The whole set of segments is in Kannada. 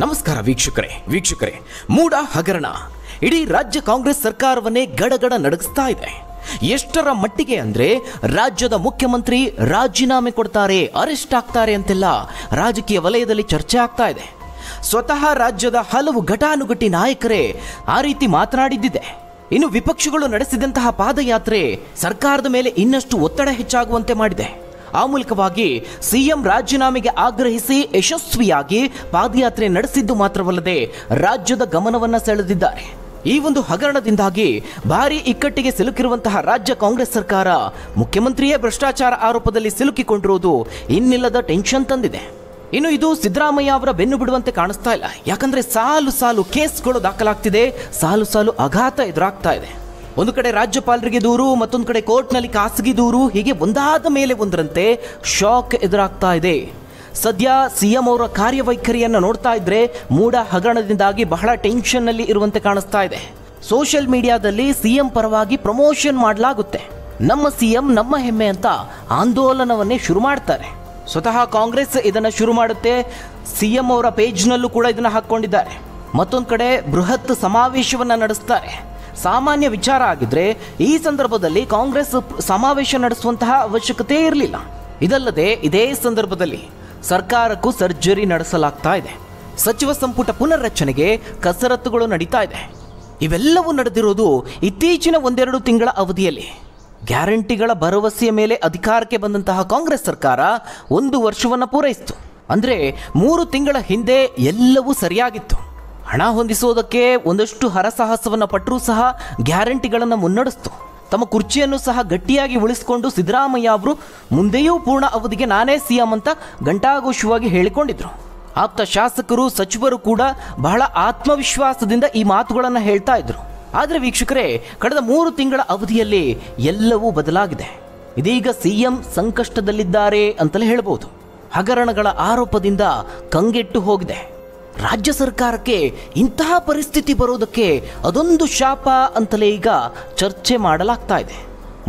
ನಮಸ್ಕಾರ ವೀಕ್ಷಕರೇ ಮೂಡ ಹಗರಣ ಇಡೀ ರಾಜ್ಯ ಕಾಂಗ್ರೆಸ್ ಸರ್ಕಾರವನ್ನೇ ಗಡಗಡ ನಡಗಿಸ್ತಾ ಇದೆ. ಎಷ್ಟರ ಮಟ್ಟಿಗೆ ಅಂದ್ರೆ ರಾಜ್ಯದ ಮುಖ್ಯಮಂತ್ರಿ ರಾಜೀನಾಮೆ ಕೊಡ್ತಾರೆ, ಅರೆಸ್ಟ್ ಆಗ್ತಾರೆ ಅಂತೆಲ್ಲ ರಾಜಕೀಯ ವಲಯದಲ್ಲಿ ಚರ್ಚೆ ಆಗ್ತಾ ಇದೆ. ಸ್ವತಃ ರಾಜ್ಯದ ಹಲವು ಘಟಾನುಘಟಿ ನಾಯಕರೇ ಆ ರೀತಿ ಮಾತನಾಡಿದ್ದಿದೆ. ಇನ್ನು ವಿಪಕ್ಷಗಳು ನಡೆಸಿದಂತಹ ಪಾದಯಾತ್ರೆ ಸರ್ಕಾರದ ಮೇಲೆ ಇನ್ನಷ್ಟು ಒತ್ತಡ ಹೆಚ್ಚಾಗುವಂತೆ ಮಾಡಿದೆ. ಆ ಮೂಲಕವಾಗಿ ಸಿಎಂ ರಾಜೀನಾಮೆಗೆ ಆಗ್ರಹಿಸಿ ಯಶಸ್ವಿಯಾಗಿ ಪಾದಯಾತ್ರೆ ನಡೆಸಿದ್ದು ಮಾತ್ರವಲ್ಲದೆ ರಾಜ್ಯದ ಗಮನವನ್ನ ಸೆಳೆದಿದ್ದಾರೆ. ಈ ಒಂದು ಹಗರಣದಿಂದಾಗಿ ಭಾರಿ ಇಕ್ಕಟ್ಟಿಗೆ ಸಿಲುಕಿರುವಂತಹ ರಾಜ್ಯ ಕಾಂಗ್ರೆಸ್ ಸರ್ಕಾರ ಮುಖ್ಯಮಂತ್ರಿಯೇ ಭ್ರಷ್ಟಾಚಾರ ಆರೋಪದಲ್ಲಿ ಸಿಲುಕಿಕೊಂಡಿರುವುದು ಇನ್ನಿಲ್ಲದ ಟೆನ್ಷನ್ ತಂದಿದೆ. ಇನ್ನು ಇದು ಸಿದ್ದರಾಮಯ್ಯ ಅವರ ಬೆನ್ನು ಬಿಡುವಂತೆ ಕಾಣಿಸ್ತಾ ಇಲ್ಲ. ಯಾಕಂದ್ರೆ ಸಾಲು ಸಾಲು ಕೇಸ್ಗಳು ದಾಖಲಾಗ್ತಿದೆ, ಸಾಲು ಸಾಲು ಆಘಾತ ಎದುರಾಗ್ತಾ ಇದೆ. ಒಂದು ಕಡೆ ರಾಜ್ಯಪಾಲರಿಗೆ ದೂರು, ಮತ್ತೊಂದು ಕಡೆ ಕೋರ್ಟ್ನಲ್ಲಿ ಖಾಸಗಿ ದೂರು, ಹೀಗೆ ಒಂದಾದ ಮೇಲೆ ಒಂದರಂತೆ ಶಾಕ್ ಎದುರಾಗ್ತಾ ಇದೆ. ಸದ್ಯ ಸಿಎಂ ಅವರ ಕಾರ್ಯವೈಖರಿಯನ್ನು ನೋಡ್ತಾ ಇದ್ರೆ ಮೂಡ ಹಗರಣದಿಂದಾಗಿ ಬಹಳ ಟೆನ್ಷನ್ನಲ್ಲಿ ಇರುವಂತೆ ಕಾಣಿಸ್ತಾ ಇದೆ. ಸೋಷಿಯಲ್ ಮೀಡಿಯಾದಲ್ಲಿ ಸಿಎಂ ಪರವಾಗಿ ಪ್ರಮೋಷನ್ ಮಾಡಲಾಗುತ್ತೆ. ನಮ್ಮ ಸಿಎಂ ನಮ್ಮ ಹೆಮ್ಮೆ ಅಂತ ಆಂದೋಲನವನ್ನೇ ಶುರು ಮಾಡ್ತಾರೆ. ಸ್ವತಃ ಕಾಂಗ್ರೆಸ್ ಇದನ್ನು ಶುರು ಮಾಡುತ್ತೆ. ಸಿಎಂ ಅವರ ಪೇಜ್ನಲ್ಲೂ ಕೂಡ ಇದನ್ನು ಹಾಕ್ಕೊಂಡಿದ್ದಾರೆ. ಮತ್ತೊಂದು ಕಡೆ ಬೃಹತ್ ಸಮಾವೇಶವನ್ನು ನಡೆಸ್ತಾರೆ. ಸಾಮಾನ್ಯ ವಿಚಾರ ಆಗಿದ್ರೆ ಈ ಸಂದರ್ಭದಲ್ಲಿ ಕಾಂಗ್ರೆಸ್ ಸಮಾವೇಶ ನಡೆಸುವಂತಹ ಅವಶ್ಯಕತೆ ಇರಲಿಲ್ಲ. ಇದಲ್ಲದೆ ಇದೇ ಸಂದರ್ಭದಲ್ಲಿ ಸರ್ಕಾರಕ್ಕೂ ಸರ್ಜರಿ ನಡೆಸಲಾಗ್ತಾ ಇದೆ. ಸಚಿವ ಸಂಪುಟ ಪುನರ್ರಚನೆಗೆ ಕಸರತ್ತುಗಳು ನಡೀತಾ ಇದೆ. ಇವೆಲ್ಲವೂ ನಡೆದಿರೋದು ಇತ್ತೀಚಿನ ಒಂದೆರಡು ತಿಂಗಳ ಅವಧಿಯಲ್ಲಿ. ಗ್ಯಾರಂಟಿಗಳ ಭರವಸೆಯ ಮೇಲೆ ಅಧಿಕಾರಕ್ಕೆ ಬಂದಂತಹ ಕಾಂಗ್ರೆಸ್ ಸರ್ಕಾರ 1 ವರ್ಷವನ್ನು ಪೂರೈಸಿತು. ಅಂದರೆ 3 ತಿಂಗಳ ಹಿಂದೆ ಎಲ್ಲವೂ ಸರಿಯಾಗಿತ್ತು. ಹಣ ಹೊಂದಿಸೋದಕ್ಕೆ ಒಂದಷ್ಟು ಹರಸಾಹಸವನ್ನು ಪಟ್ಟರೂ ಸಹ ಗ್ಯಾರಂಟಿಗಳನ್ನು ಮುನ್ನಡೆಸ್ತು. ತಮ್ಮ ಕುರ್ಚಿಯನ್ನು ಸಹ ಗಟ್ಟಿಯಾಗಿ ಉಳಿಸಿಕೊಂಡು ಸಿದ್ದರಾಮಯ್ಯ ಅವರು ಮುಂದೆಯೂ ಪೂರ್ಣ ಅವಧಿಗೆ ನಾನೇ ಸಿಎಂ ಅಂತ ಘಂಟಾಘೋಷವಾಗಿ ಹೇಳಿಕೊಂಡಿದ್ರು. ಆಪ್ತ ಶಾಸಕರು ಸಚಿವರು ಕೂಡ ಬಹಳ ಆತ್ಮವಿಶ್ವಾಸದಿಂದ ಈ ಮಾತುಗಳನ್ನು ಹೇಳ್ತಾ ಇದ್ರು. ಆದರೆ ವೀಕ್ಷಕರೇ, ಕಳೆದ 3 ತಿಂಗಳ ಅವಧಿಯಲ್ಲಿ ಎಲ್ಲವೂ ಬದಲಾಗಿದೆ. ಇದೀಗ ಸಿಎಂ ಸಂಕಷ್ಟದಲ್ಲಿದ್ದಾರೆ ಅಂತಲೇ ಹೇಳಬಹುದು. ಹಗರಣಗಳ ಆರೋಪದಿಂದ ಕಂಗೆಟ್ಟು ಹೋಗಿದೆ. ರಾಜ್ಯ ಸರ್ಕಾರಕ್ಕೆ ಇಂತಹ ಪರಿಸ್ಥಿತಿ ಬರೋದಕ್ಕೆ ಅದೊಂದು ಶಾಪ ಅಂತಲೇ ಈಗ ಚರ್ಚೆ ಮಾಡಲಾಗ್ತಾ ಇದೆ.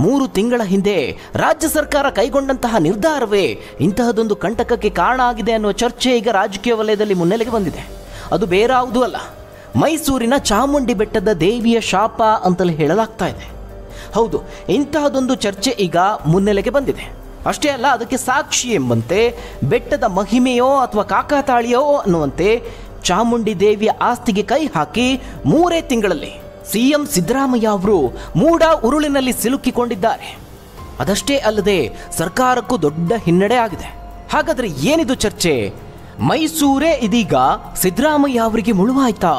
3 ತಿಂಗಳ ಹಿಂದೆ ರಾಜ್ಯ ಸರ್ಕಾರ ಕೈಗೊಂಡಂತಹ ನಿರ್ಧಾರವೇ ಇಂತಹದೊಂದು ಕಂಟಕಕ್ಕೆ ಕಾರಣ ಆಗಿದೆ ಅನ್ನುವ ಚರ್ಚೆ ಈಗ ರಾಜಕೀಯ ವಲಯದಲ್ಲಿ ಮುನ್ನೆಲೆಗೆ ಬಂದಿದೆ. ಅದು ಬೇರಾವುದೂ ಅಲ್ಲ, ಮೈಸೂರಿನ ಚಾಮುಂಡಿ ಬೆಟ್ಟದ ದೇವಿಯ ಶಾಪ ಅಂತಲೇ ಹೇಳಲಾಗ್ತಾ ಇದೆ. ಹೌದು, ಇಂತಹದೊಂದು ಚರ್ಚೆ ಈಗ ಮುನ್ನೆಲೆಗೆ ಬಂದಿದೆ. ಅಷ್ಟೇ ಅಲ್ಲ, ಅದಕ್ಕೆ ಸಾಕ್ಷಿ ಎಂಬಂತೆ ಬೆಟ್ಟದ ಮಹಿಮೆಯೋ ಅಥವಾ ಕಾಕತಾಳಿಯೋ ಅನ್ನುವಂತೆ ಚಾಮುಂಡಿ ದೇವಿಯ ಆಸ್ತಿಗೆ ಕೈ ಹಾಕಿ 3 ತಿಂಗಳಲ್ಲಿ ಸಿಎಂ ಸಿದ್ದರಾಮಯ್ಯ ಅವರು ಮೂಡ ಉರುಳಿನಲ್ಲಿ ಸಿಲುಕಿಕೊಂಡಿದ್ದಾರೆ. ಅದಷ್ಟೇ ಅಲ್ಲದೆ ಸರ್ಕಾರಕ್ಕೂ ದೊಡ್ಡ ಹಿನ್ನಡೆ ಆಗಿದೆ. ಹಾಗಾದ್ರೆ ಏನಿದು ಚರ್ಚೆ? ಮೈಸೂರೇ ಇದೀಗ ಸಿದ್ದರಾಮಯ್ಯ ಅವರಿಗೆ ಮುಳುವಾಯ್ತಾ?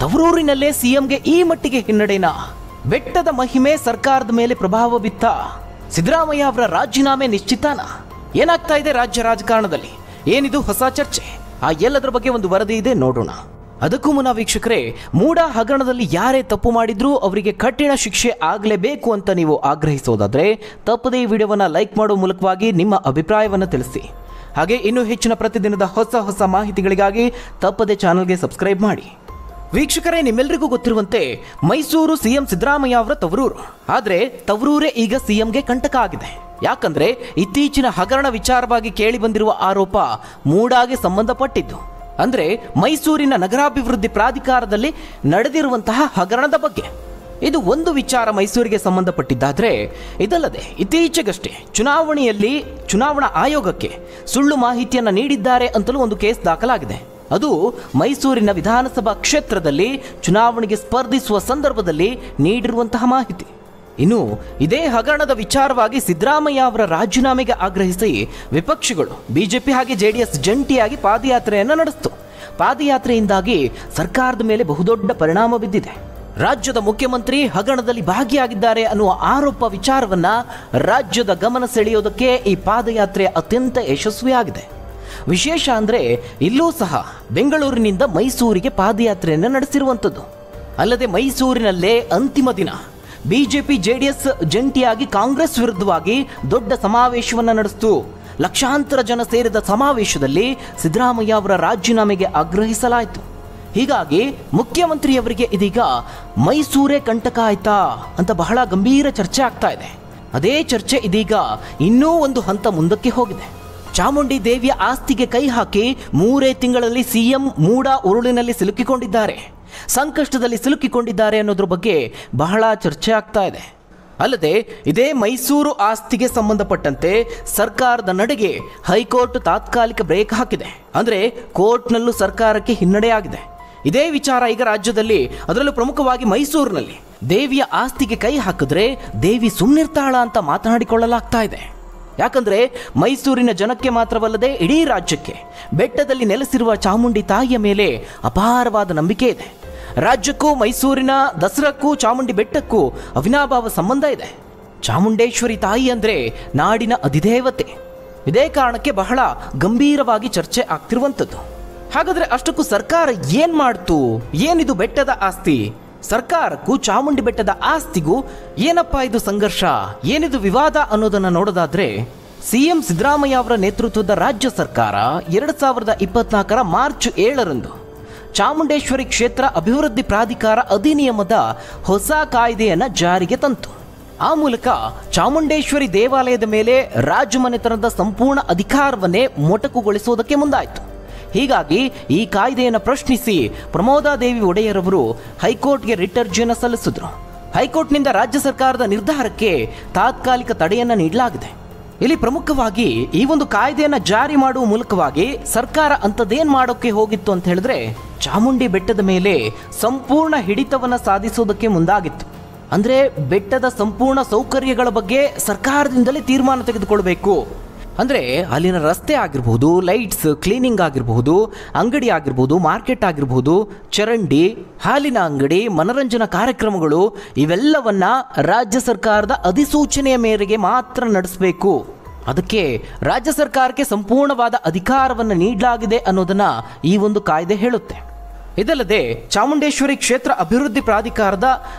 ತವರೂರಿನಲ್ಲೇ ಸಿಎಂಗೆ ಈ ಮಟ್ಟಿಗೆ ಹಿನ್ನಡೆನಾ? ಬೆಟ್ಟದ ಮಹಿಮೆ ಸರ್ಕಾರದ ಮೇಲೆ ಪ್ರಭಾವ ಬಿತ್ತ? ಸಿದ್ದರಾಮಯ್ಯ ಅವರ ರಾಜೀನಾಮೆ ನಿಶ್ಚಿತಾನ? ಏನಾಗ್ತಾ ಇದೆ ರಾಜ್ಯ ರಾಜಕಾರಣದಲ್ಲಿ? ಏನಿದು ಹೊಸ ಚರ್ಚೆ? ಆ ಎಲ್ಲದರ ಬಗ್ಗೆ ಒಂದು ವರದಿ ಇದೆ, ನೋಡೋಣ. ಅದಕ್ಕೂ ಮುನ್ನ ವೀಕ್ಷಕರೇ, ಮೂಡ ಹಗರಣದಲ್ಲಿ ಯಾರೇ ತಪ್ಪು ಮಾಡಿದ್ರೂ ಅವರಿಗೆ ಕಠಿಣ ಶಿಕ್ಷೆ ಆಗಲೇಬೇಕು ಅಂತ ನೀವು ಆಗ್ರಹಿಸೋದಾದ್ರೆ ತಪ್ಪದೇ ಈ ವಿಡಿಯೋವನ್ನು ಲೈಕ್ ಮಾಡೋ ಮೂಲಕವಾಗಿ ನಿಮ್ಮ ಅಭಿಪ್ರಾಯವನ್ನು ತಿಳಿಸಿ. ಹಾಗೆ ಇನ್ನೂ ಹೆಚ್ಚಿನ ಪ್ರತಿದಿನದ ಹೊಸ ಮಾಹಿತಿಗಳಿಗಾಗಿ ತಪ್ಪದೇ ಚಾನಲ್ಗೆ ಸಬ್ಸ್ಕ್ರೈಬ್ ಮಾಡಿ. ವೀಕ್ಷಕರೇ, ನಿಮ್ಮೆಲ್ಲರಿಗೂ ಗೊತ್ತಿರುವಂತೆ ಮೈಸೂರು ಸಿಎಂ ಸಿದ್ದರಾಮಯ್ಯ ಅವರ ತವರೂರು. ಆದರೆ ತವರೂರೇ ಈಗ ಸಿಎಂಗೆ ಕಂಟಕ ಆಗಿದೆ. ಯಾಕಂದ್ರೆ ಇತ್ತೀಚಿನ ಹಗರಣ ವಿಚಾರವಾಗಿ ಕೇಳಿ ಬಂದಿರುವ ಆರೋಪ ಮೂಡಾಗೆ ಸಂಬಂಧಪಟ್ಟಿದ್ದು. ಅಂದ್ರೆ ಮೈಸೂರಿನ ನಗರಾಭಿವೃದ್ಧಿ ಪ್ರಾಧಿಕಾರದಲ್ಲಿ ನಡೆದಿರುವಂತಹ ಹಗರಣದ ಬಗ್ಗೆ. ಇದು ಒಂದು ವಿಚಾರ ಮೈಸೂರಿಗೆ ಸಂಬಂಧಪಟ್ಟಿದ್ದಾದ್ರೆ, ಇದಲ್ಲದೆ ಇತ್ತೀಚೆಗಷ್ಟೇ ಚುನಾವಣೆಯಲ್ಲಿ ಚುನಾವಣಾ ಆಯೋಗಕ್ಕೆ ಸುಳ್ಳು ಮಾಹಿತಿಯನ್ನು ನೀಡಿದ್ದಾರೆ ಅಂತಲೂ ಒಂದು ಕೇಸ್ ದಾಖಲಾಗಿದೆ. ಅದು ಮೈಸೂರಿನ ವಿಧಾನಸಭಾ ಕ್ಷೇತ್ರದಲ್ಲಿ ಚುನಾವಣೆಗೆ ಸ್ಪರ್ಧಿಸುವ ಸಂದರ್ಭದಲ್ಲಿ ನೀಡಿರುವಂತಹ ಮಾಹಿತಿ. ಇನ್ನು ಇದೇ ಹಗರಣದ ವಿಚಾರವಾಗಿ ಸಿದ್ದರಾಮಯ್ಯ ಅವರ ರಾಜೀನಾಮೆಗೆ ಆಗ್ರಹಿಸಿ ವಿಪಕ್ಷಗಳು ಬಿಜೆಪಿ ಹಾಗೆ ಜೆಡಿಎಸ್ ಜಂಟಿಯಾಗಿ ಪಾದಯಾತ್ರೆಯನ್ನು ನಡೆಸಿತು. ಪಾದಯಾತ್ರೆಯಿಂದಾಗಿ ಸರ್ಕಾರದ ಮೇಲೆ ಬಹುದೊಡ್ಡ ಪರಿಣಾಮ ಬಿದ್ದಿದೆ. ರಾಜ್ಯದ ಮುಖ್ಯಮಂತ್ರಿ ಹಗರಣದಲ್ಲಿ ಭಾಗಿಯಾಗಿದ್ದಾರೆ ಅನ್ನುವ ಆರೋಪ ವಿಚಾರವನ್ನ ರಾಜ್ಯದ ಗಮನ ಸೆಳೆಯೋದಕ್ಕೆ ಈ ಪಾದಯಾತ್ರೆ ಅತ್ಯಂತ ಯಶಸ್ವಿಯಾಗಿದೆ. ವಿಶೇಷ ಅಂದರೆ ಇಲ್ಲೂ ಸಹ ಬೆಂಗಳೂರಿನಿಂದ ಮೈಸೂರಿಗೆ ಪಾದಯಾತ್ರೆಯನ್ನು ನಡೆಸಿರುವಂಥದ್ದು. ಅಲ್ಲದೆ ಮೈಸೂರಿನಲ್ಲೇ ಅಂತಿಮ ದಿನ ಬಿಜೆಪಿ ಜೆಡಿಎಸ್ ಜಂಟಿಯಾಗಿ ಕಾಂಗ್ರೆಸ್ ವಿರುದ್ಧವಾಗಿ ದೊಡ್ಡ ಸಮಾವೇಶವನ್ನು ನಡೆಸಿತು. ಲಕ್ಷಾಂತರ ಜನ ಸೇರಿದ ಸಮಾವೇಶದಲ್ಲಿ ಸಿದ್ದರಾಮಯ್ಯ ಅವರ ರಾಜೀನಾಮೆಗೆ ಆಗ್ರಹಿಸಲಾಯಿತು. ಹೀಗಾಗಿ ಮುಖ್ಯಮಂತ್ರಿಯವರಿಗೆ ಇದೀಗ ಮೈಸೂರೇ ಕಂಟಕ ಆಯ್ತಾ ಅಂತ ಬಹಳ ಗಂಭೀರ ಚರ್ಚೆ ಆಗ್ತಾ ಇದೆ. ಅದೇ ಚರ್ಚೆ ಇದೀಗ ಇನ್ನೂ ಒಂದು ಹಂತ ಮುಂದಕ್ಕೆ ಹೋಗಿದೆ. ಚಾಮುಂಡಿ ದೇವಿಯ ಆಸ್ತಿಗೆ ಕೈ ಹಾಕಿ 3 ತಿಂಗಳಲ್ಲಿ ಸಿಎಂ ಮೂಡ ಉರುಳಿನಲ್ಲಿ ಸಿಲುಕಿಕೊಂಡಿದ್ದಾರೆ, ಸಂಕಷ್ಟದಲ್ಲಿ ಸಿಲುಕಿಕೊಂಡಿದ್ದಾರೆ ಅನ್ನೋದ್ರ ಬಗ್ಗೆ ಬಹಳ ಚರ್ಚೆ ಆಗ್ತಾ ಇದೆ. ಅಲ್ಲದೆ ಇದೇ ಮೈಸೂರು ಆಸ್ತಿಗೆ ಸಂಬಂಧಪಟ್ಟಂತೆ ಸರ್ಕಾರದ ನಡೆಗೆ ಹೈಕೋರ್ಟ್ ತಾತ್ಕಾಲಿಕ ಬ್ರೇಕ್ ಹಾಕಿದೆ. ಅಂದರೆ ಕೋರ್ಟ್ನಲ್ಲೂ ಸರ್ಕಾರಕ್ಕೆ ಹಿನ್ನಡೆಯಾಗಿದೆ. ಇದೇ ವಿಚಾರ ಈಗ ರಾಜ್ಯದಲ್ಲಿ, ಅದರಲ್ಲೂ ಪ್ರಮುಖವಾಗಿ ಮೈಸೂರಿನಲ್ಲಿ ದೇವಿಯ ಆಸ್ತಿಗೆ ಕೈ ಹಾಕಿದ್ರೆ ದೇವಿ ಸುಮ್ಮನಿರ್ತಾಳ ಅಂತ ಮಾತನಾಡಿಕೊಳ್ಳಲಾಗ್ತಾ ಇದೆ. ಯಾಕಂದ್ರೆ ಮೈಸೂರಿನ ಜನಕ್ಕೆ ಮಾತ್ರವಲ್ಲದೆ ಇಡೀ ರಾಜ್ಯಕ್ಕೆ ಬೆಟ್ಟದಲ್ಲಿ ನೆಲೆಸಿರುವ ಚಾಮುಂಡಿ ತಾಯಿಯ ಮೇಲೆ ಅಪಾರವಾದ ನಂಬಿಕೆ ಇದೆ. ರಾಜ್ಯಕ್ಕೂ ಮೈಸೂರಿನ ದಸರಾಕ್ಕೂ ಚಾಮುಂಡಿ ಬೆಟ್ಟಕ್ಕೂ ಅವಿನಾಭಾವ ಸಂಬಂಧ ಇದೆ. ಚಾಮುಂಡೇಶ್ವರಿ ತಾಯಿ ಅಂದರೆ ನಾಡಿನ ಅಧಿದೇವತೆ. ಇದೇ ಕಾರಣಕ್ಕೆ ಬಹಳ ಗಂಭೀರವಾಗಿ ಚರ್ಚೆ ಆಗ್ತಿರುವಂಥದ್ದು. ಹಾಗಾದರೆ ಅಷ್ಟಕ್ಕೂ ಸರ್ಕಾರ ಏನು ಮಾಡ್ತು? ಏನಿದು ಬೆಟ್ಟದ ಆಸ್ತಿ? ಸರ್ಕಾರಕ್ಕೂ ಚಾಮುಂಡಿ ಬೆಟ್ಟದ ಆಸ್ತಿಗೂ ಏನಪ್ಪಾ ಇದು ಸಂಘರ್ಷ, ಏನಿದು ವಿವಾದ ಅನ್ನೋದನ್ನು ನೋಡೋದಾದ್ರೆ, ಸಿಎಂ ಸಿದ್ದರಾಮಯ್ಯ ಅವರ ನೇತೃತ್ವದ ರಾಜ್ಯ ಸರ್ಕಾರ 2024 ಮಾರ್ಚ್ 7ರಂದು ಚಾಮುಂಡೇಶ್ವರಿ ಕ್ಷೇತ್ರ ಅಭಿವೃದ್ಧಿ ಪ್ರಾಧಿಕಾರ ಅಧಿನಿಯಮದ ಹೊಸ ಕಾಯ್ದೆಯನ್ನು ಜಾರಿಗೆ ತಂತು. ಆ ಮೂಲಕ ಚಾಮುಂಡೇಶ್ವರಿ ದೇವಾಲಯದ ಮೇಲೆ ರಾಜಮನೆತನದ ಸಂಪೂರ್ಣ ಅಧಿಕಾರವನ್ನೇ ಮೊಟಕುಗೊಳಿಸುವುದಕ್ಕೆ ಮುಂದಾಯಿತು. ಹೀಗಾಗಿ ಈ ಕಾಯ್ದೆಯನ್ನು ಪ್ರಶ್ನಿಸಿ ಪ್ರಮೋದಾದೇವಿ ಒಡೆಯರವರು ಹೈಕೋರ್ಟ್ಗೆ ರಿಟ್ ಅರ್ಜಿಯನ್ನು ಸಲ್ಲಿಸಿದ್ರು. ಹೈಕೋರ್ಟ್ನಿಂದ ರಾಜ್ಯ ಸರ್ಕಾರದ ನಿರ್ಧಾರಕ್ಕೆ ತಾತ್ಕಾಲಿಕ ತಡೆಯನ್ನು ನೀಡಲಾಗಿದೆ. ಇಲ್ಲಿ ಪ್ರಮುಖವಾಗಿ ಈ ಒಂದು ಕಾಯ್ದೆಯನ್ನು ಜಾರಿ ಮಾಡುವ ಮೂಲಕವಾಗಿ ಸರ್ಕಾರ ಅಂಥದ್ದೇನು ಮಾಡೋಕ್ಕೆ ಹೋಗಿತ್ತು ಅಂತ ಹೇಳಿದ್ರೆ, ಚಾಮುಂಡಿ ಬೆಟ್ಟದ ಮೇಲೆ ಸಂಪೂರ್ಣ ಹಿಡಿತವನ್ನು ಸಾಧಿಸೋದಕ್ಕೆ ಮುಂದಾಗಿತ್ತು. ಅಂದರೆ ಬೆಟ್ಟದ ಸಂಪೂರ್ಣ ಸೌಕರ್ಯಗಳ ಬಗ್ಗೆ ಸರ್ಕಾರದಿಂದಲೇ ತೀರ್ಮಾನ ತೆಗೆದುಕೊಳ್ಬೇಕು. ಅಂದರೆ ಅಲ್ಲಿನ ರಸ್ತೆ ಆಗಿರ್ಬೋದು, ಲೈಟ್ಸ್, ಕ್ಲೀನಿಂಗ್ ಆಗಿರಬಹುದು, ಅಂಗಡಿ ಆಗಿರ್ಬೋದು, ಮಾರ್ಕೆಟ್ ಆಗಿರ್ಬೋದು, ಚರಂಡಿ, ಹಾಲಿನ ಅಂಗಡಿ, ಮನರಂಜನಾ ಕಾರ್ಯಕ್ರಮಗಳು, ಇವೆಲ್ಲವನ್ನ ರಾಜ್ಯ ಸರ್ಕಾರದ ಅಧಿಸೂಚನೆಯ ಮೇರೆಗೆ ಮಾತ್ರ ನಡೆಸಬೇಕು. ಅದಕ್ಕೆ ರಾಜ್ಯ ಸರ್ಕಾರಕ್ಕೆ ಸಂಪೂರ್ಣವಾದ ಅಧಿಕಾರವನ್ನು ನೀಡಲಾಗಿದೆ ಅನ್ನೋದನ್ನ ಈ ಒಂದು ಕಾಯ್ದೆ ಹೇಳುತ್ತೆ. ಇದಲ್ಲದೆ ಚಾಮುಂಡೇಶ್ವರಿ ಕ್ಷೇತ್ರ ಅಭಿವೃದ್ಧಿ ಪ್ರಾಧಿಕಾರದ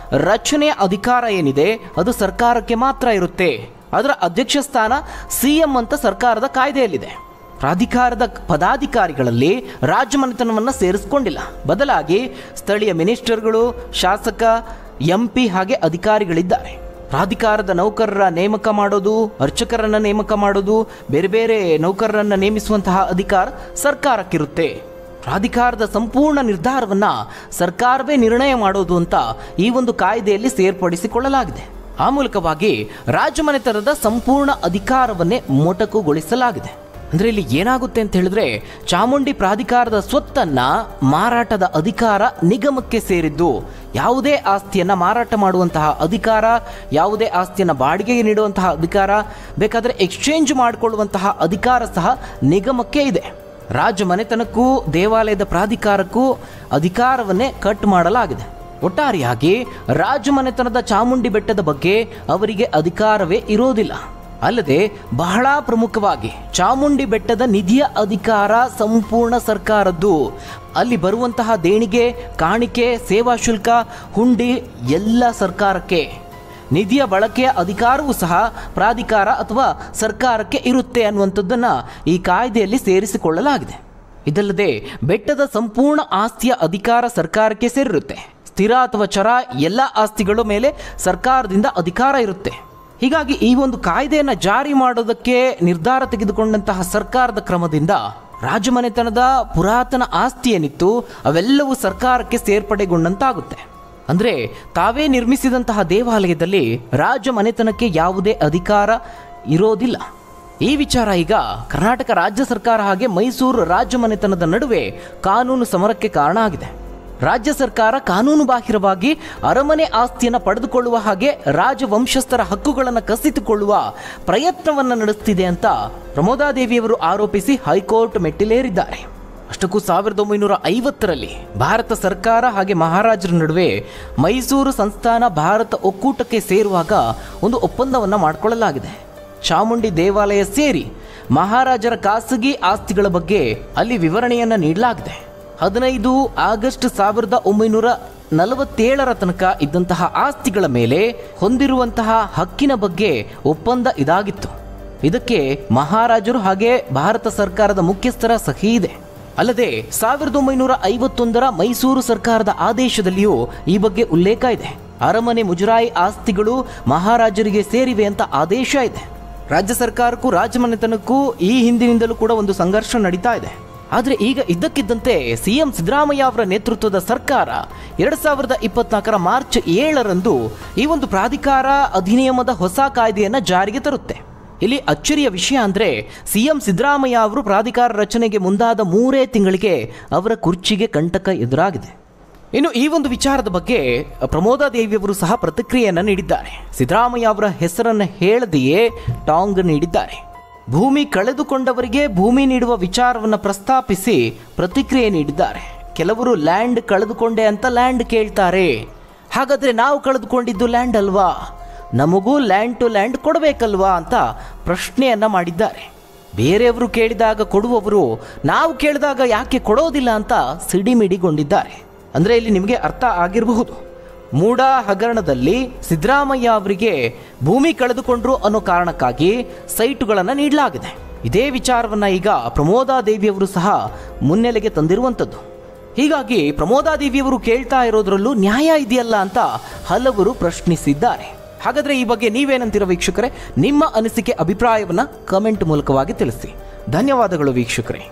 ರಚನೆಯ ಅಧಿಕಾರ ಏನಿದೆ ಅದು ಸರ್ಕಾರಕ್ಕೆ ಮಾತ್ರ ಇರುತ್ತೆ. ಅದರ ಅಧ್ಯಕ್ಷ ಸ್ಥಾನ ಸಿಎಂ ಅಂತ ಸರ್ಕಾರದ ಕಾಯ್ದೆಯಲ್ಲಿದೆ. ಪ್ರಾಧಿಕಾರದ ಪದಾಧಿಕಾರಿಗಳಲ್ಲಿ ರಾಜಮನೆತನವನ್ನು ಸೇರಿಸಿಕೊಂಡಿಲ್ಲ. ಬದಲಾಗಿ ಸ್ಥಳೀಯ ಮಿನಿಸ್ಟರ್ಗಳು, ಶಾಸಕ, ಎಂಪಿ ಹಾಗೆ ಅಧಿಕಾರಿಗಳಿದ್ದಾರೆ. ಪ್ರಾಧಿಕಾರದ ನೌಕರರ ನೇಮಕ ಮಾಡೋದು, ಅರ್ಚಕರನ್ನು ನೇಮಕ ಮಾಡೋದು, ಬೇರೆ ಬೇರೆ ನೌಕರರನ್ನು ನೇಮಿಸುವಂತಹ ಅಧಿಕಾರ ಸರ್ಕಾರಕ್ಕಿರುತ್ತೆ. ಪ್ರಾಧಿಕಾರದ ಸಂಪೂರ್ಣ ನಿರ್ಧಾರವನ್ನು ಸರ್ಕಾರವೇ ನಿರ್ಣಯ ಮಾಡೋದು ಅಂತ ಈ ಒಂದು ಕಾಯ್ದೆಯಲ್ಲಿ ಸೇರ್ಪಡಿಸಿಕೊಳ್ಳಲಾಗಿದೆ. ಆ ಮೂಲಕವಾಗಿ ರಾಜಮನೆತನದ ಸಂಪೂರ್ಣ ಅಧಿಕಾರವನ್ನೇ ಮೊಟಕುಗೊಳಿಸಲಾಗಿದೆ. ಅಂದರೆ ಇಲ್ಲಿ ಏನಾಗುತ್ತೆ ಅಂತ ಹೇಳಿದ್ರೆ, ಚಾಮುಂಡಿ ಪ್ರಾಧಿಕಾರದ ಸ್ವತ್ತನ್ನ ಮಾರಾಟದ ಅಧಿಕಾರ ನಿಗಮಕ್ಕೆ ಸೇರಿದ್ದು. ಯಾವುದೇ ಆಸ್ತಿಯನ್ನು ಮಾರಾಟ ಮಾಡುವಂತಹ ಅಧಿಕಾರ, ಯಾವುದೇ ಆಸ್ತಿಯನ್ನು ಬಾಡಿಗೆಗೆ ನೀಡುವಂತಹ ಅಧಿಕಾರ, ಬೇಕಾದರೆ ಎಕ್ಸ್ಚೇಂಜ್ ಮಾಡಿಕೊಳ್ಳುವಂತಹ ಅಧಿಕಾರ ಸಹ ನಿಗಮಕ್ಕೆ ಇದೆ. ರಾಜಮನೆತನಕ್ಕೂ ದೇವಾಲಯದ ಪ್ರಾಧಿಕಾರಕ್ಕೂ ಅಧಿಕಾರವನ್ನೇ ಕಟ್ ಮಾಡಲಾಗಿದೆ. ಒಟ್ಟಾರೆಯಾಗಿ ರಾಜಮನೆತನದ ಚಾಮುಂಡಿ ಬೆಟ್ಟದ ಬಗ್ಗೆ ಅವರಿಗೆ ಅಧಿಕಾರವೇ ಇರೋದಿಲ್ಲ. ಅಲ್ಲದೆ ಬಹಳ ಪ್ರಮುಖವಾಗಿ ಚಾಮುಂಡಿ ಬೆಟ್ಟದ ನಿಧಿಯ ಅಧಿಕಾರ ಸಂಪೂರ್ಣ ಸರ್ಕಾರದ್ದು. ಅಲ್ಲಿ ಬರುವಂತಹ ದೇಣಿಗೆ, ಕಾಣಿಕೆ, ಸೇವಾ ಶುಲ್ಕ, ಹುಂಡಿ ಎಲ್ಲ ಸರ್ಕಾರಕ್ಕೆ. ನಿಧಿಯ ಬಳಕೆಯ ಅಧಿಕಾರವೂ ಸಹ ಪ್ರಾಧಿಕಾರ ಅಥವಾ ಸರ್ಕಾರಕ್ಕೆ ಇರುತ್ತೆ ಅನ್ನುವಂಥದ್ದನ್ನು ಈ ಕಾಯ್ದೆಯಲ್ಲಿ ಸೇರಿಸಿಕೊಳ್ಳಲಾಗಿದೆ. ಇದಲ್ಲದೆ ಬೆಟ್ಟದ ಸಂಪೂರ್ಣ ಆಸ್ತಿಯ ಅಧಿಕಾರ ಸರ್ಕಾರಕ್ಕೆ ಸೇರಿರುತ್ತೆ. ಸ್ಥಿರ ಅಥವಾ ಚರ ಎಲ್ಲ ಆಸ್ತಿಗಳ ಮೇಲೆ ಸರ್ಕಾರದಿಂದ ಅಧಿಕಾರ ಇರುತ್ತೆ. ಹೀಗಾಗಿ ಈ ಒಂದು ಕಾಯ್ದೆಯನ್ನು ಜಾರಿ ಮಾಡೋದಕ್ಕೆ ನಿರ್ಧಾರ ತೆಗೆದುಕೊಂಡಂತಹ ಸರ್ಕಾರದ ಕ್ರಮದಿಂದ ರಾಜಮನೆತನದ ಪುರಾತನ ಆಸ್ತಿ ಏನಿತ್ತು ಅವೆಲ್ಲವೂ ಸರ್ಕಾರಕ್ಕೆ ಸೇರ್ಪಡೆಗೊಂಡಂತಾಗುತ್ತೆ. ಅಂದರೆ ತಾವೇ ನಿರ್ಮಿಸಿದಂತಹ ದೇವಾಲಯದಲ್ಲಿ ರಾಜಮನೆತನಕ್ಕೆ ಯಾವುದೇ ಅಧಿಕಾರ ಇರೋದಿಲ್ಲ. ಈ ವಿಚಾರ ಈಗ ಕರ್ನಾಟಕ ರಾಜ್ಯ ಸರ್ಕಾರ ಹಾಗೆ ಮೈಸೂರು ರಾಜಮನೆತನದ ನಡುವೆ ಕಾನೂನು ಸಮರಕ್ಕೆ ಕಾರಣ ಆಗಿದೆ. ರಾಜ್ಯ ಸರ್ಕಾರ ಕಾನೂನು ಬಾಹಿರವಾಗಿ ಅರಮನೆ ಆಸ್ತಿಯನ್ನು ಪಡೆದುಕೊಳ್ಳುವ ಹಾಗೆ ರಾಜವಂಶಸ್ಥರ ಹಕ್ಕುಗಳನ್ನು ಕಸಿದುಕೊಳ್ಳುವ ಪ್ರಯತ್ನವನ್ನು ನಡೆಸುತ್ತಿದೆ ಅಂತ ಪ್ರಮೋದಾದೇವಿಯವರು ಆರೋಪಿಸಿ ಹೈಕೋರ್ಟ್ ಮೆಟ್ಟಿಲೇರಿದ್ದಾರೆ. ಅಷ್ಟಕ್ಕೂ 1950ರಲ್ಲಿ ಭಾರತ ಸರ್ಕಾರ ಹಾಗೆ ಮಹಾರಾಜರ ನಡುವೆ ಮೈಸೂರು ಸಂಸ್ಥಾನ ಭಾರತ ಒಕ್ಕೂಟಕ್ಕೆ ಸೇರುವಾಗ ಒಂದು ಒಪ್ಪಂದವನ್ನು ಮಾಡಿಕೊಳ್ಳಲಾಗಿದೆ. ಚಾಮುಂಡಿ ದೇವಾಲಯ ಸೇರಿ ಮಹಾರಾಜರ ಖಾಸಗಿ ಆಸ್ತಿಗಳ ಬಗ್ಗೆ ಅಲ್ಲಿ ವಿವರಣೆಯನ್ನು ನೀಡಲಾಗಿದೆ. 15 ಆಗಸ್ಟ್ 1947ರ ತನಕ ಇದ್ದಂತಹ ಆಸ್ತಿಗಳ ಮೇಲೆ ಹೊಂದಿರುವಂತಹ ಹಕ್ಕಿನ ಬಗ್ಗೆ ಒಪ್ಪಂದ ಇದಾಗಿತ್ತು. ಇದಕ್ಕೆ ಮಹಾರಾಜರು ಹಾಗೆ ಭಾರತ ಸರ್ಕಾರದ ಮುಖ್ಯಸ್ಥರ ಸಹಿ ಇದೆ. ಅಲ್ಲದೆ 1951ರ ಮೈಸೂರು ಸರ್ಕಾರದ ಆದೇಶದಲ್ಲಿಯೂ ಈ ಬಗ್ಗೆ ಉಲ್ಲೇಖ ಇದೆ. ಅರಮನೆ ಮುಜರಾಯಿ ಆಸ್ತಿಗಳು ಮಹಾರಾಜರಿಗೆ ಸೇರಿವೆ ಅಂತ ಆದೇಶ ಇದೆ. ರಾಜ್ಯ ಸರ್ಕಾರಕ್ಕೂ ರಾಜಮನೆತನಕ್ಕೂ ಈ ಹಿಂದಿನಿಂದಲೂ ಕೂಡ ಒಂದು ಸಂಘರ್ಷ ನಡೀತಾ ಇದೆ. ಆದರೆ ಈಗ ಇದ್ದಕ್ಕಿದ್ದಂತೆ ಸಿಎಂ ಸಿದ್ದರಾಮಯ್ಯ ಅವರ ನೇತೃತ್ವದ ಸರ್ಕಾರ 2024 ಮಾರ್ಚ್ 7ರಂದು ಈ ಒಂದು ಪ್ರಾಧಿಕಾರ ಅಧಿನಿಯಮದ ಹೊಸ ಕಾಯ್ದೆಯನ್ನು ಜಾರಿಗೆ ತರುತ್ತೆ. ಇಲ್ಲಿ ಅಚ್ಚರಿಯ ವಿಷಯ ಅಂದರೆ ಸಿಎಂ ಸಿದ್ದರಾಮಯ್ಯ ಅವರು ಪ್ರಾಧಿಕಾರ ರಚನೆಗೆ ಮುಂದಾದ 3 ತಿಂಗಳಿಗೆ ಅವರ ಕುರ್ಚಿಗೆ ಕಂಟಕ ಎದುರಾಗಿದೆ. ಇನ್ನು ಈ ಒಂದು ವಿಚಾರದ ಬಗ್ಗೆ ಪ್ರಮೋದಾದೇವಿಯವರು ಸಹ ಪ್ರತಿಕ್ರಿಯೆಯನ್ನು ನೀಡಿದ್ದಾರೆ. ಸಿದ್ದರಾಮಯ್ಯ ಅವರ ಹೆಸರನ್ನು ಹೇಳದೆಯೇ ಟಾಂಗ್ ನೀಡಿದ್ದಾರೆ. ಭೂಮಿ ಕಳೆದುಕೊಂಡವರಿಗೆ ಭೂಮಿ ನೀಡುವ ವಿಚಾರವನ್ನು ಪ್ರಸ್ತಾಪಿಸಿ ಪ್ರತಿಕ್ರಿಯೆ ನೀಡಿದ್ದಾರೆ. ಕೆಲವರು ಲ್ಯಾಂಡ್ ಕಳೆದುಕೊಂಡೆ ಅಂತ ಲ್ಯಾಂಡ್ ಕೇಳ್ತಾರೆ. ಹಾಗಾದರೆ ನಾವು ಕಳೆದುಕೊಂಡಿದ್ದು ಲ್ಯಾಂಡ್ ಅಲ್ವಾ, ನಮಗೂ ಲ್ಯಾಂಡ್ ಟು ಲ್ಯಾಂಡ್ ಕೊಡಬೇಕಲ್ವಾ ಅಂತ ಪ್ರಶ್ನೆಯನ್ನು ಮಾಡಿದ್ದಾರೆ. ಬೇರೆಯವರು ಕೇಳಿದಾಗ ಕೊಡುವವರು ನಾವು ಕೇಳಿದಾಗ ಯಾಕೆ ಕೊಡೋದಿಲ್ಲ ಅಂತ ಸಿಡಿಮಿಡಿಗೊಂಡಿದ್ದಾರೆ. ಅಂದರೆ ಇಲ್ಲಿ ನಿಮಗೆ ಅರ್ಥ ಆಗಿರಬಹುದು, ಮೂಡ ಹಗರಣದಲ್ಲಿ ಸಿದ್ದರಾಮಯ್ಯ ಅವರಿಗೆ ಭೂಮಿ ಕಳೆದುಕೊಂಡ್ರು ಅನ್ನೋ ಕಾರಣಕ್ಕಾಗಿ ಸೈಟುಗಳನ್ನು ನೀಡಲಾಗಿದೆ. ಇದೇ ವಿಚಾರವನ್ನು ಈಗ ಪ್ರಮೋದಾದೇವಿಯವರು ಸಹ ಮುನ್ನೆಲೆಗೆ ತಂದಿರುವಂಥದ್ದು. ಹೀಗಾಗಿ ಪ್ರಮೋದಾದೇವಿಯವರು ಕೇಳ್ತಾ ಇರೋದ್ರಲ್ಲೂ ನ್ಯಾಯ ಇದೆಯಲ್ಲ ಅಂತ ಹಲವರು ಪ್ರಶ್ನಿಸಿದ್ದಾರೆ. ಹಾಗಾದರೆ ಈ ಬಗ್ಗೆ ನೀವೇನಂತೀರ ವೀಕ್ಷಕರೇ? ನಿಮ್ಮ ಅನಿಸಿಕೆ ಅಭಿಪ್ರಾಯವನ್ನು ಕಮೆಂಟ್ ಮೂಲಕವಾಗಿ ತಿಳಿಸಿ. ಧನ್ಯವಾದಗಳು ವೀಕ್ಷಕರೇ.